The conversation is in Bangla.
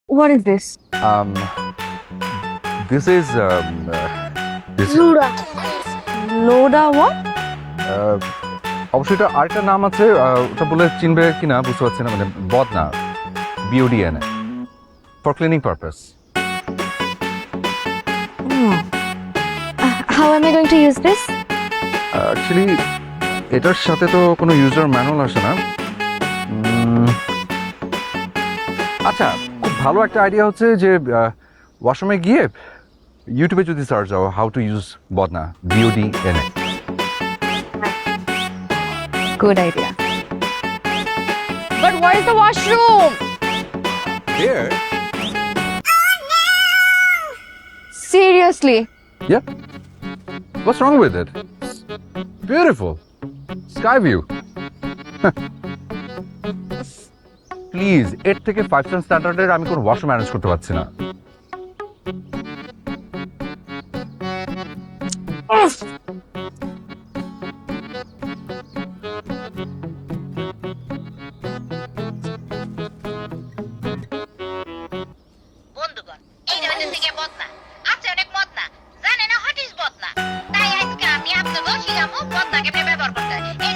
What is this? Um, this is Loda. Loda what? অবশ্যই এটা আরেকটা নাম আছে, ওটা বলে চিনবে কিনা বুঝতে পারছি না, মানে বদনা, BODN, for cleaning purpose. How am I going to use this? Actually এটার সাথে তো কোনো ইউজার ম্যানুয়াল আসে না। আচ্ছা, খুব ভালো একটা আইডিয়া হচ্ছে যে ওয়াশরুমে গিয়ে ইউটিউবে যদি সার্চ দাও হাউ টু ইউজ বদনা, BODN। Good idea. But where is the washroom? Here? Seriously? Yeah. What's wrong with it? It's beautiful. Sky view. Please, এর থেকে 5 স্ট্যান্ডার্ডের আমি কোনো ওয়াশরুম ম্যানেজ করতে পারছি না। বন্ধুগণ, এই ধরনের থেকে বদনা আছে অনেক মদনা জানে না হোয়াট ইজ বদনা, তাই আজকে আমি আপনাদের শিখাবো বদনা কেমনে ব্যবহার করতে হয়। এই